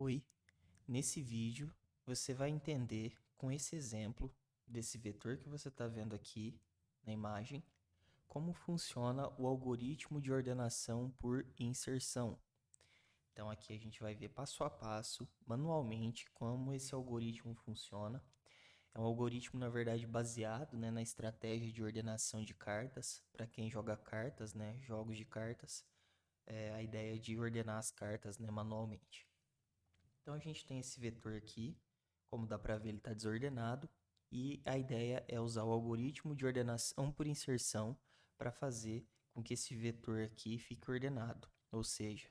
Oi, nesse vídeo você vai entender com esse exemplo desse vetor que você está vendo aqui na imagem, como funciona o algoritmo de ordenação por inserção. Então aqui a gente vai ver passo a passo, manualmente, como esse algoritmo funciona. É um algoritmo, na verdade, baseado, na estratégia de ordenação de cartas. Para quem joga cartas, jogos de cartas, é a ideia de ordenar as cartas, manualmente. Então a gente tem esse vetor aqui, como dá para ver ele está desordenado, e a ideia é usar o algoritmo de ordenação por inserção para fazer com que esse vetor aqui fique ordenado, ou seja,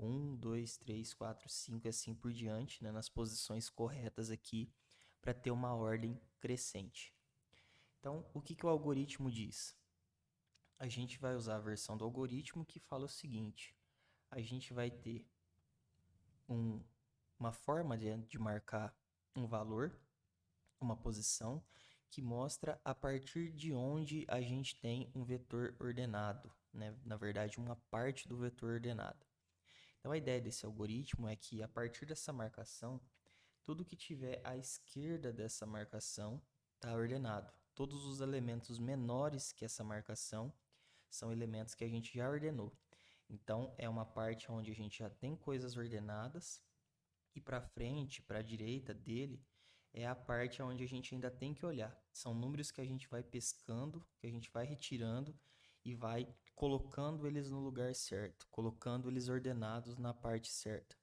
1, 2, 3, 4, 5 e assim por diante, nas posições corretas aqui, para ter uma ordem crescente. Então, o que o algoritmo diz? A gente vai usar a versão do algoritmo que fala o seguinte: a gente vai ter uma forma de marcar um valor, uma posição, que mostra a partir de onde a gente tem um vetor ordenado, Na verdade, uma parte do vetor ordenado. Então, a ideia desse algoritmo é que a partir dessa marcação, tudo que tiver à esquerda dessa marcação está ordenado. Todos os elementos menores que essa marcação são elementos que a gente já ordenou. Então, é uma parte onde a gente já tem coisas ordenadas e para frente, para a direita dele, é a parte onde a gente ainda tem que olhar. São números que a gente vai pescando, que a gente vai retirando e vai colocando eles no lugar certo, colocando eles ordenados na parte certa.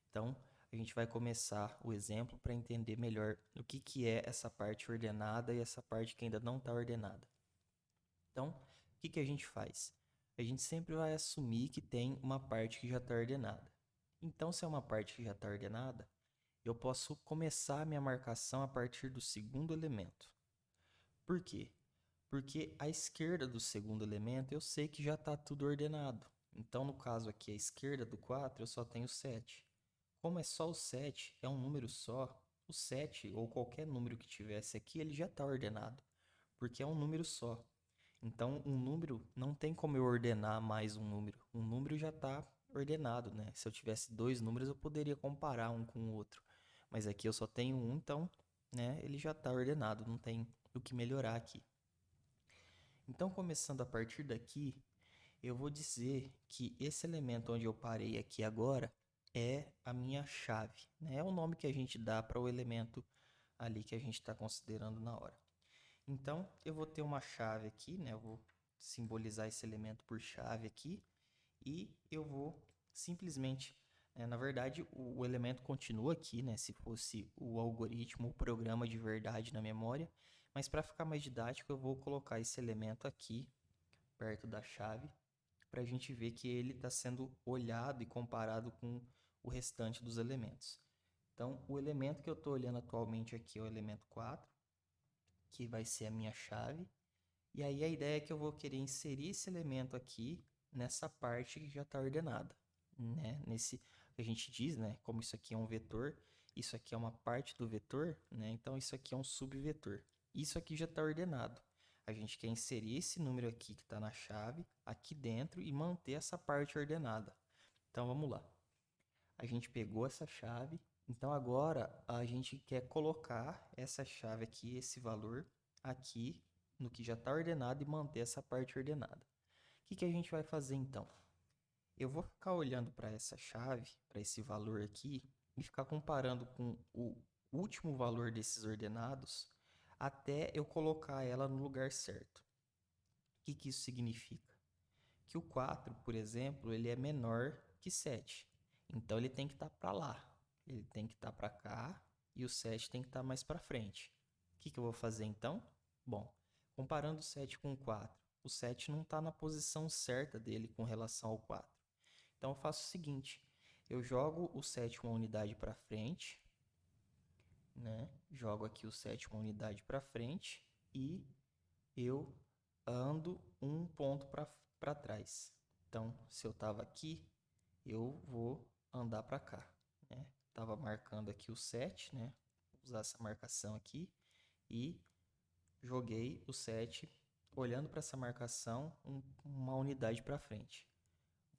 Então, a gente vai começar o exemplo para entender melhor o que é essa parte ordenada e essa parte que ainda não está ordenada. Então, o que a gente faz? A gente sempre vai assumir que tem uma parte que já está ordenada. Então, se é uma parte que já está ordenada, eu posso começar a minha marcação a partir do segundo elemento. Por quê? Porque à esquerda do segundo elemento eu sei que já está tudo ordenado. Então, no caso aqui, à esquerda do 4, eu só tenho 7. Como é só o 7, é um número só, o 7 ou qualquer número que tivesse aqui, ele já está ordenado, porque é um número só. Então, um número não tem como eu ordenar mais um número. Um número já está ordenado, né? Se eu tivesse dois números, eu poderia comparar um com o outro. Mas aqui eu só tenho um, então, ele já está ordenado, não tem o que melhorar aqui. Então, começando a partir daqui, eu vou dizer que esse elemento onde eu parei aqui agora é a minha chave, né? É o nome que a gente dá para o elemento ali que a gente está considerando na hora. Então, eu vou ter uma chave aqui, né? Eu vou simbolizar esse elemento por chave aqui e eu vou simplesmente, na verdade, o elemento continua aqui, né? Se fosse o algoritmo, o programa de verdade na memória, mas para ficar mais didático, eu vou colocar esse elemento aqui perto da chave para a gente ver que ele está sendo olhado e comparado com o restante dos elementos. Então, o elemento que eu estou olhando atualmente aqui é o elemento 4, que vai ser a minha chave. E aí a ideia é que eu vou querer inserir esse elemento aqui nessa parte que já está ordenada, né? Nesse que a gente diz, né? Como isso aqui é um vetor, isso aqui é uma parte do vetor, né? Então isso aqui é um subvetor. Isso aqui já está ordenado. A gente quer inserir esse número aqui que está na chave aqui dentro e manter essa parte ordenada. Então vamos lá. A gente pegou essa chave, então agora a gente quer colocar essa chave aqui, esse valor aqui no que já está ordenado e manter essa parte ordenada. O que a gente vai fazer então? Eu vou ficar olhando para essa chave, para esse valor aqui, e ficar comparando com o último valor desses ordenados até eu colocar ela no lugar certo. O que isso significa? Que o 4, por exemplo, ele é menor que 7. Então ele tem que estar para lá. Ele tem que estar para cá e o 7 tem que estar mais para frente. O que eu vou fazer então? Bom, comparando o 7 com o 4, o 7 não está na posição certa dele com relação ao 4. Então eu faço o seguinte, eu jogo o 7 uma unidade para frente, né? Jogo aqui o 7 uma unidade para frente e eu ando um ponto para trás. Então, se eu estava aqui, eu vou andar para cá, né? Tava marcando aqui o 7, né? Vou usar essa marcação aqui e joguei o 7 olhando para essa marcação uma unidade para frente.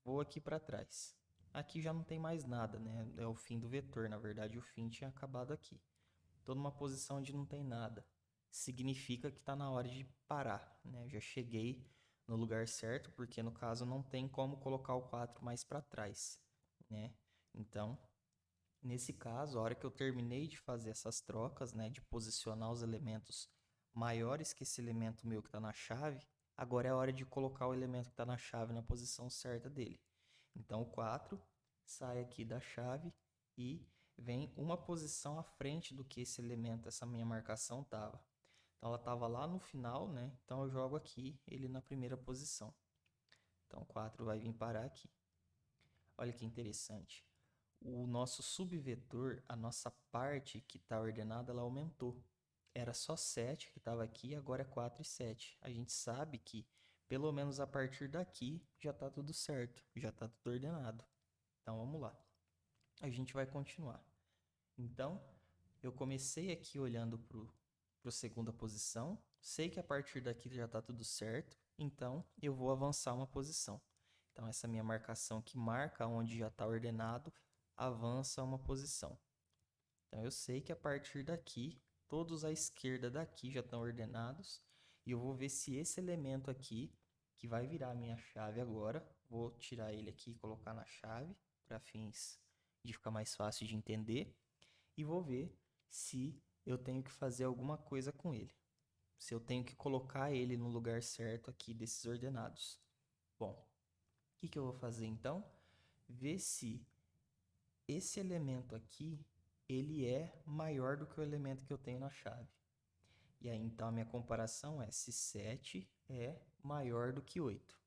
Vou aqui para trás. Aqui já não tem mais nada, né? É o fim do vetor. Na verdade, o fim tinha acabado aqui. Estou numa posição onde não tem nada. Significa que está na hora de parar, né? Eu já cheguei no lugar certo, porque no caso não tem como colocar o 4 mais para trás, né? Então, nesse caso, a hora que eu terminei de fazer essas trocas, né, de posicionar os elementos maiores que esse elemento meu que está na chave, agora é a hora de colocar o elemento que está na chave na posição certa dele. Então, o 4 sai aqui da chave e vem uma posição à frente do que esse elemento, essa minha marcação estava. Então, ela estava lá no final, né? Então, eu jogo aqui ele na primeira posição. Então, o 4 vai vir parar aqui. Olha que interessante. O nosso subvetor, a nossa parte que está ordenada, ela aumentou. Era só 7 que estava aqui, agora é 4 e 7. A gente sabe que, pelo menos a partir daqui, já está tudo certo, já está tudo ordenado. Então, vamos lá. A gente vai continuar. Então, eu comecei aqui olhando para a segunda posição. Sei que a partir daqui já está tudo certo, então eu vou avançar uma posição. Então, essa minha marcação que marca onde já está ordenado, avança uma posição. Então, eu sei que a partir daqui, todos à esquerda daqui já estão ordenados. E eu vou ver se esse elemento aqui, que vai virar a minha chave agora, vou tirar ele aqui e colocar na chave, para fins de ficar mais fácil de entender. E vou ver se eu tenho que fazer alguma coisa com ele. Se eu tenho que colocar ele no lugar certo aqui desses ordenados. Bom, o que eu vou fazer então? Ver se esse elemento aqui, ele é maior do que o elemento que eu tenho na chave. E aí, então, a minha comparação é se 7 é maior do que 8.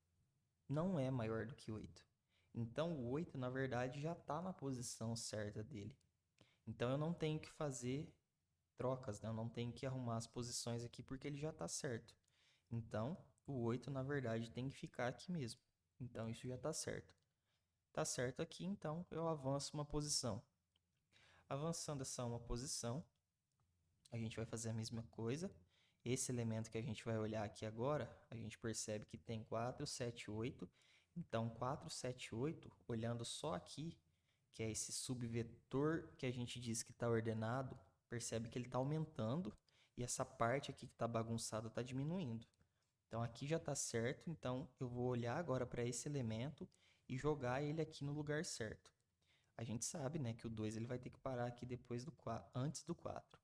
Não é maior do que 8. Então, o 8, na verdade, já está na posição certa dele. Então, eu não tenho que fazer trocas, né? Eu não tenho que arrumar as posições aqui porque ele já está certo. Então, o 8, na verdade, tem que ficar aqui mesmo. Então, isso já está certo. Está certo aqui, então eu avanço uma posição. Avançando essa uma posição, a gente vai fazer a mesma coisa. Esse elemento que a gente vai olhar aqui agora, a gente percebe que tem 4, 7, 8. Então, 4, 7, 8, olhando só aqui, que é esse subvetor que a gente diz que está ordenado, percebe que ele está aumentando e essa parte aqui que está bagunçada está diminuindo. Então, aqui já está certo, então eu vou olhar agora para esse elemento e jogar ele aqui no lugar certo. A gente sabe, né, que o 2 ele vai ter que parar aqui depois do 4, antes do 4.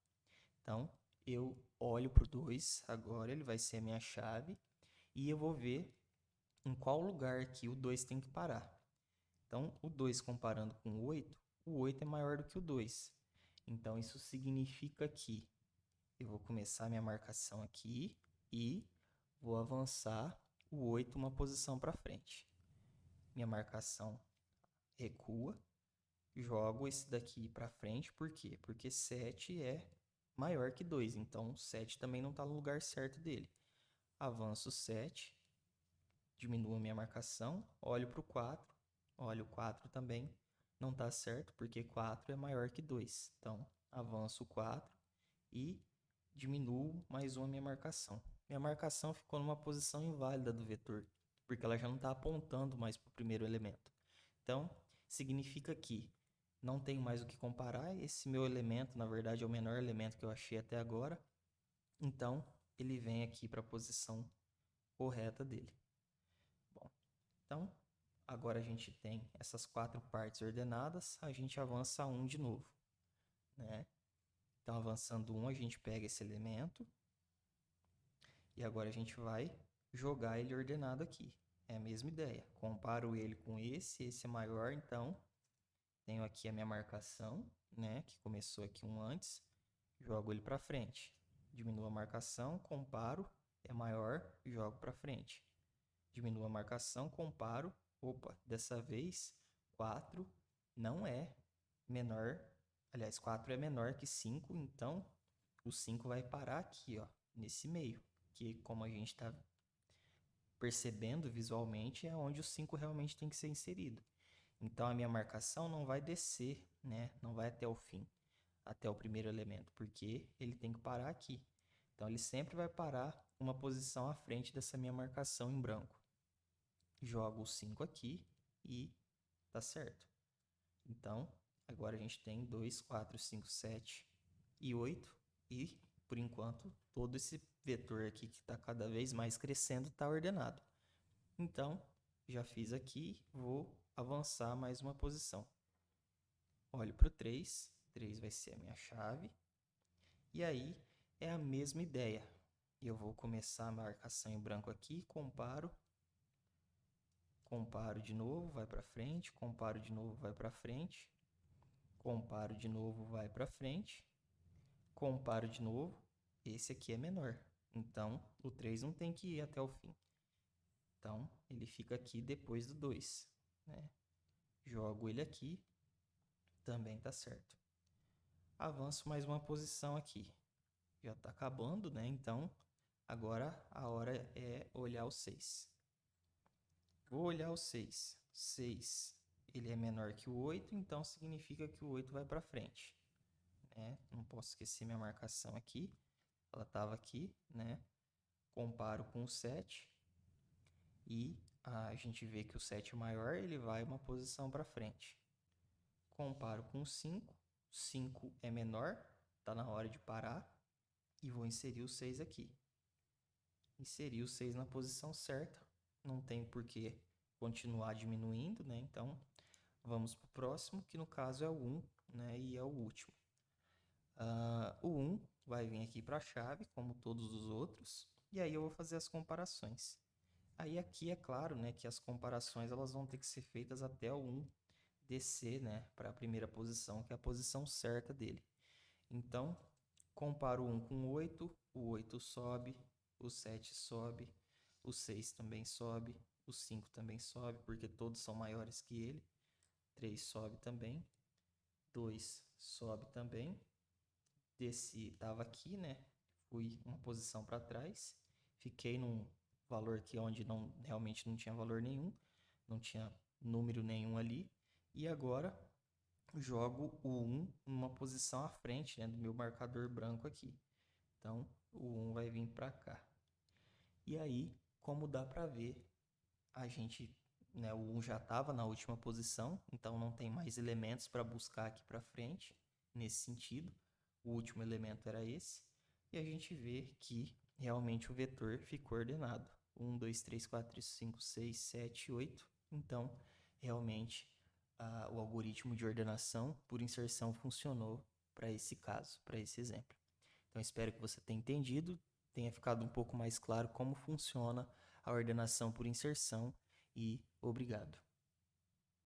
Então, eu olho para o 2, agora ele vai ser a minha chave, e eu vou ver em qual lugar aqui o 2 tem que parar. Então, o 2 comparando com o 8 é maior do que o 2. Então, isso significa que eu vou começar minha marcação aqui e vou avançar o 8 uma posição para frente. Minha marcação recua, jogo esse daqui para frente, por quê? Porque 7 é maior que 2, então 7 também não está no lugar certo dele. Avanço 7, diminuo a minha marcação, olho para o 4, olho o 4 também, não está certo porque 4 é maior que 2. Então, avanço o 4 e diminuo mais uma minha marcação. Minha marcação ficou numa posição inválida do vetor, porque ela já não está apontando mais para o primeiro elemento. Então, significa que não tenho mais o que comparar. Esse meu elemento, na verdade, é o menor elemento que eu achei até agora. Então, ele vem aqui para a posição correta dele. Bom, então, agora a gente tem essas 4 partes ordenadas, a gente avança 1 de novo, né? Então, avançando 1, a gente pega esse elemento e agora a gente vai jogar ele ordenado aqui. É a mesma ideia. Comparo ele com esse é maior, então tenho aqui a minha marcação, né, que começou aqui um antes, jogo ele para frente. Diminuo a marcação, comparo, é maior, jogo para frente. Diminuo a marcação, comparo, opa, dessa vez 4 não é menor, aliás, 4 é menor que 5, então o 5 vai parar aqui, ó, nesse meio, que como a gente está percebendo visualmente é onde o 5 realmente tem que ser inserido. Então a minha marcação não vai descer, né? Não vai até o fim, até o primeiro elemento, porque ele tem que parar aqui. Então ele sempre vai parar uma posição à frente dessa minha marcação em branco. Jogo o 5 aqui e tá certo. Então, agora a gente tem 2, 4, 5, 7 e 8. E, por enquanto, todo esse vetor aqui que está cada vez mais crescendo está ordenado. Então, já fiz aqui, vou avançar mais uma posição. Olho para o 3, 3 vai ser a minha chave. E aí, é a mesma ideia. Eu vou começar a marcação em branco aqui, comparo de novo, vai para frente, comparo de novo, vai para frente, comparo de novo, vai para frente, comparo de novo, esse aqui é menor. Então, o 3 não tem que ir até o fim. Então, ele fica aqui depois do 2, né? Jogo ele aqui, também tá certo. Avanço mais uma posição aqui. Já tá acabando, né? Então, agora a hora é olhar o 6. Vou olhar o 6. 6, ele é menor que o 8, então significa que o 8 vai para frente, né? Não posso esquecer minha marcação aqui. Ela estava aqui, né? Comparo com o 7 e a gente vê que o 7 é maior, ele vai uma posição para frente. Comparo com o 5, 5 é menor, está na hora de parar e vou inserir o 6 aqui. Inseri o 6 na posição certa, não tem por que continuar diminuindo, né? Então, vamos para o próximo, que no caso é o 1, né? E é o último. O 1 vai vir aqui para a chave, como todos os outros, e aí eu vou fazer as comparações. Aí aqui é claro, né, que as comparações elas vão ter que ser feitas até o 1 descer, né, para a primeira posição, que é a posição certa dele. Então, comparo o 1 com o 8 sobe, o 7 sobe, o 6 também sobe, o 5 também sobe, porque todos são maiores que ele. 3 sobe também, 2 sobe também. Desci, estava aqui, né? Fui uma posição para trás, fiquei num valor aqui onde realmente não tinha valor nenhum, não tinha número nenhum ali. E agora jogo o 1 numa posição à frente, né, do meu marcador branco aqui. Então, o 1 vai vir para cá. E aí, como dá para ver, a gente, né, o 1 já estava na última posição, então não tem mais elementos para buscar aqui para frente, nesse sentido. O último elemento era esse. E a gente vê que realmente o vetor ficou ordenado. 1, 2, 3, 4, 5, 6, 7, 8. Então, realmente, o algoritmo de ordenação por inserção funcionou para esse caso, para esse exemplo. Então, espero que você tenha entendido, tenha ficado um pouco mais claro como funciona a ordenação por inserção e obrigado.